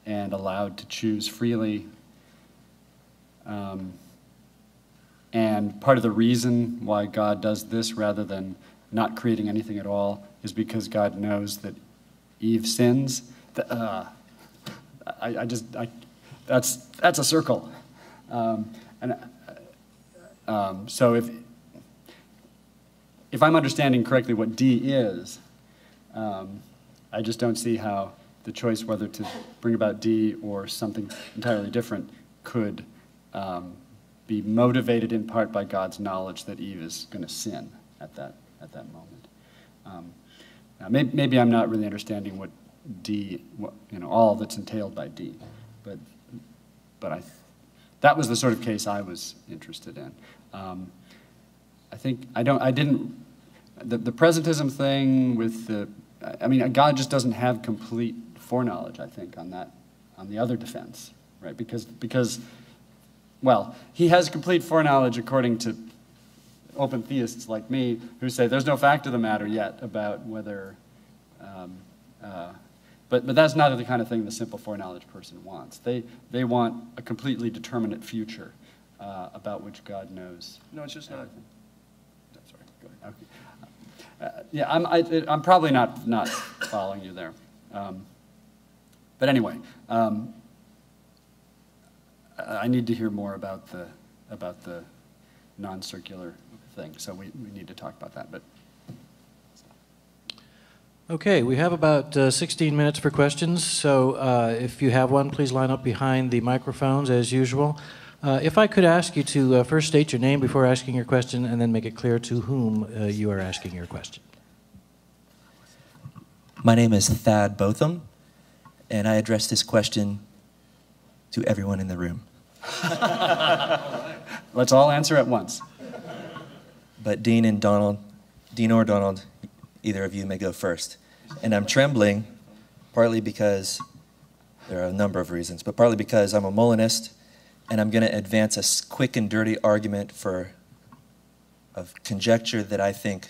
and allowed to choose freely. And part of the reason why God does this rather than not creating anything at all is because God knows that Eve sins. That's a circle. So if I'm understanding correctly what D is, I just don't see how the choice whether to bring about D or something entirely different could be motivated in part by God's knowledge that Eve is going to sin at that moment. Now maybe I'm not really understanding what D, all that's entailed by D, but that was the sort of case I was interested in. The presentism thing with God just doesn't have complete foreknowledge, I think, on the other defense, right? Because, well, he has complete foreknowledge according to open theists like me who say there's no fact of the matter yet about whether, but that's not the kind of thing the simple foreknowledge person wants. They want a completely determinate future about which God knows. No, it's just not. Sorry, go ahead. Okay. I'm probably not following you there. But anyway, I need to hear more about the non-circular thing, so we need to talk about that. But okay, we have about 16 minutes for questions, so if you have one, please line up behind the microphones as usual. If I could ask you to first state your name before asking your question and then make it clear to whom you are asking your question. My name is Thad Botham, and I address this question to everyone in the room. Let's all answer at once. But Dean or Donald, either of you may go first. And I'm trembling, partly because there are a number of reasons, but partly because I'm a Molinist, and I'm going to advance a quick and dirty argument of conjecture that I think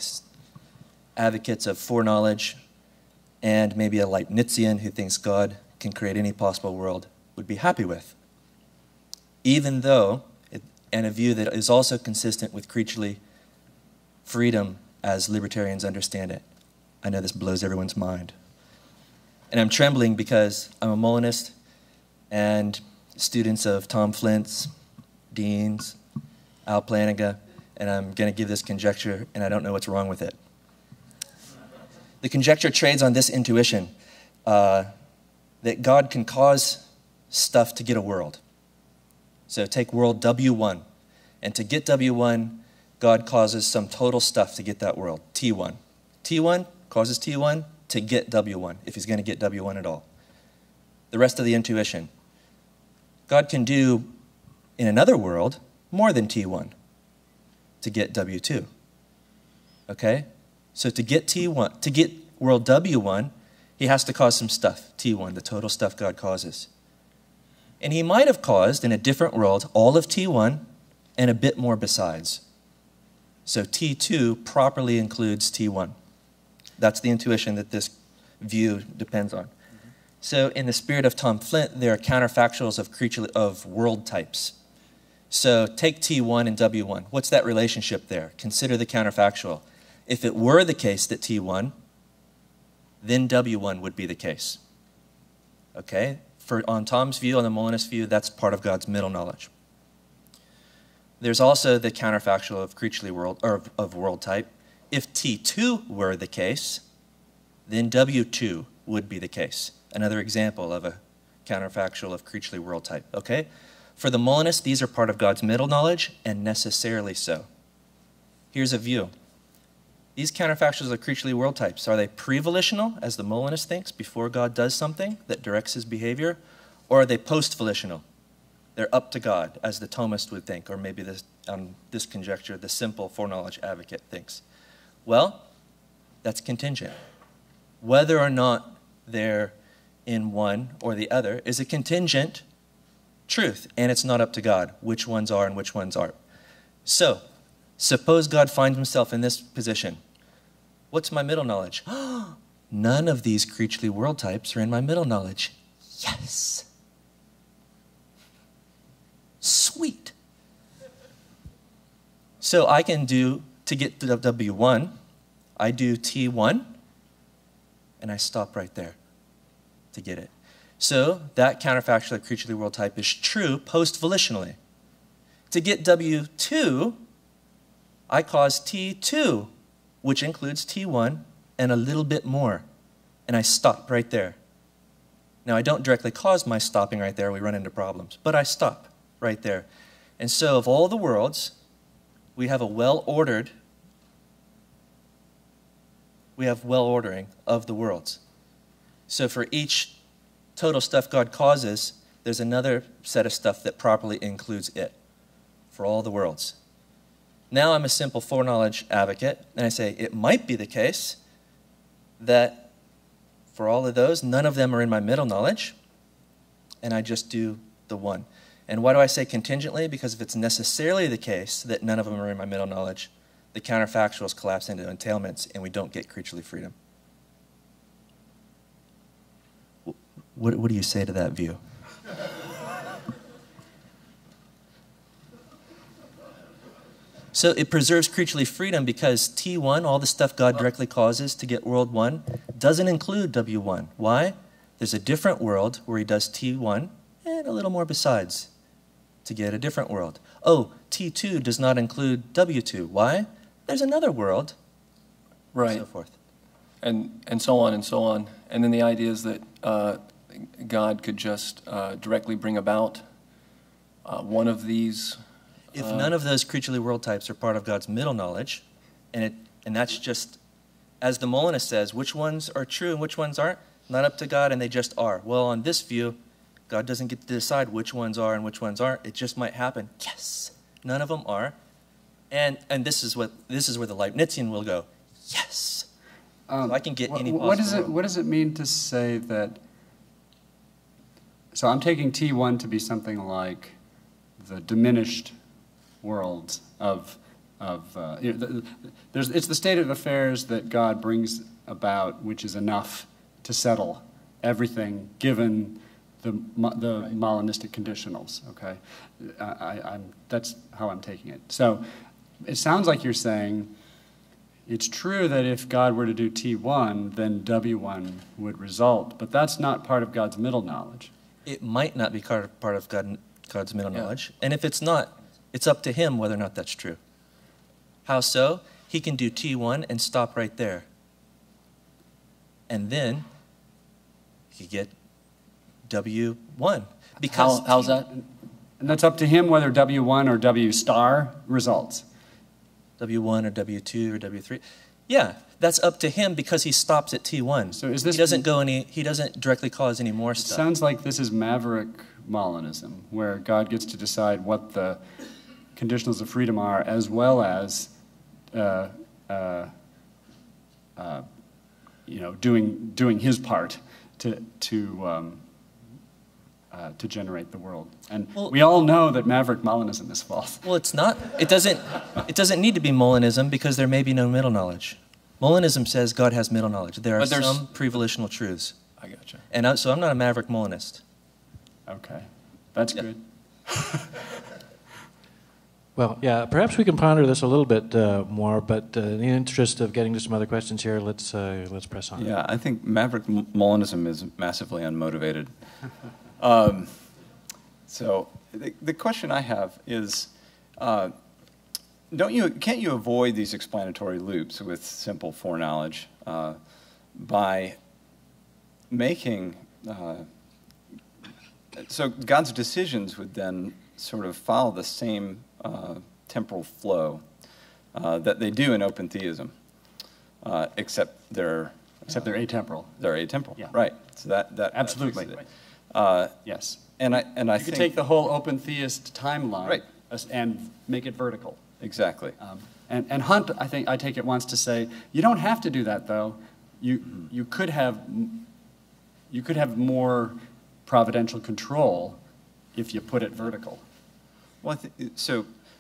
advocates of foreknowledge and maybe a Leibnizian who thinks God can create any possible world would be happy with. Even though, and a view that is also consistent with creaturely freedom as libertarians understand it. I know this blows everyone's mind. And I'm trembling because I'm a Molinist, and students of Tom Flint's, Dean's, Al Plantinga, and I'm going to give this conjecture, and I don't know what's wrong with it. The conjecture trades on this intuition that God can cause stuff to get a world. So take world W1, and to get W1, God causes some total stuff to get that world, T1. T1 causes T1 to get W1, if he's going to get W1 at all. The rest of the intuition. God can do, in another world, more than T1 to get W2. Okay? So to get T1, to get world W1, he has to cause some stuff, T1, the total stuff God causes. And he might have caused, in a different world, all of T1 and a bit more besides. So T2 properly includes T1. That's the intuition that this view depends on. So in the spirit of Tom Flint, there are counterfactuals of world types. So take T1 and W1. What's that relationship there? Consider the counterfactual. If it were the case that T1, then W1 would be the case. Okay? On Tom's view, on the Molinist view, that's part of God's middle knowledge. There's also the counterfactual of creaturely world, or of world type. If T2 were the case, then W2 would be the case. Another example of a counterfactual of creaturely world type. Okay? For the Molinist, these are part of God's middle knowledge, and necessarily so. Here's a view. These counterfactuals of creaturely world types, are they pre-volitional, as the Molinist thinks, before God does something that directs his behavior, or are they post-volitional? They're up to God, as the Thomist would think, or maybe this conjecture, the simple foreknowledge advocate thinks. Well, that's contingent. Whether or not they're in one or the other is a contingent truth, and it's not up to God which ones are and which ones aren't. So, suppose God finds himself in this position. What's my middle knowledge? None of these creaturely world types are in my middle knowledge. Yes! So I can do, to get to W1, I do T1, and I stop right there to get it. So that counterfactual of creaturely world type is true post-volitionally. To get W2, I cause T2, which includes T1 and a little bit more, and I stop right there. Now, I don't directly cause my stopping right there. We run into problems. But I stop right there. And so of all the worlds, we have a well-ordering of the worlds. So for each total stuff God causes, there's another set of stuff that properly includes it for all the worlds. Now I'm a simple foreknowledge advocate, and I say it might be the case that for all of those, none of them are in my middle knowledge, and I just do the one. And why do I say contingently? Because if it's necessarily the case that none of them are in my middle knowledge, the counterfactuals collapse into entailments, and we don't get creaturely freedom. What do you say to that view? So it preserves creaturely freedom because T1, all the stuff God directly causes to get world 1, doesn't include W1. Why? There's a different world where he does T1 and a little more besides to get a different world. Oh, T2 does not include W2. Why? There's another world. Right. And so forth. And so on and so on. And then the idea is that God could just directly bring about one of these. If none of those creaturely world types are part of God's middle knowledge, and that's just, as the Molinist says, which ones are true and which ones aren't, not up to God, and they just are. Well, on this view, God doesn't get to decide which ones are and which ones aren't. It just might happen. Yes, none of them are. And this is where the Leibnizian will go. Yes. So I can get any possible. What does it mean to say that? So I'm taking T1 to be something like the diminished worlds it's the state of affairs that God brings about, which is enough to settle everything given the Molinistic conditionals. Okay, that's how I'm taking it. So it sounds like you're saying it's true that if God were to do T1, then W1 would result, but that's not part of God's middle knowledge. It might not be part of God's middle knowledge, and if it's not, it's up to him whether or not that's true. How so? He can do T1 and stop right there. And then he get W1. Because how's that? And that's up to him whether W1 or W star results. W1 or W2 or W3. Yeah, that's up to him because he stops at T1. So is this, he doesn't directly cause any more stuff. It sounds like this is maverick Molinism, where God gets to decide what the conditionals of freedom are, as well as doing his part to generate the world. And we all know that maverick Molinism is false. Well, it's not. It doesn't need to be Molinism because there may be no middle knowledge. Molinism says God has middle knowledge. There are some pre-volitional truths. I gotcha. And so I'm not a maverick Molinist. Okay, that's good. Well, yeah, perhaps we can ponder this a little bit more, but in the interest of getting to some other questions here, let's press on. Yeah, I think maverick Molinism is massively unmotivated. So the question I have is, can't you avoid these explanatory loops with simple foreknowledge by making so God's decisions would then sort of follow the same temporal flow that they do in open theism, except they're atemporal. They're atemporal, yeah. Right? So that absolutely. Yes. And I you think could take the whole open theist timeline, right, and make it vertical. Exactly. And Hunt, I take it, wants to say you don't have to do that though. You could have more providential control if you put it vertical. Well,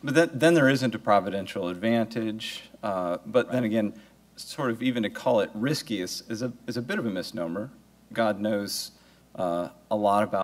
but then there isn't a providential advantage. But then again, sort of even to call it risky is a bit of a misnomer. God knows a lot about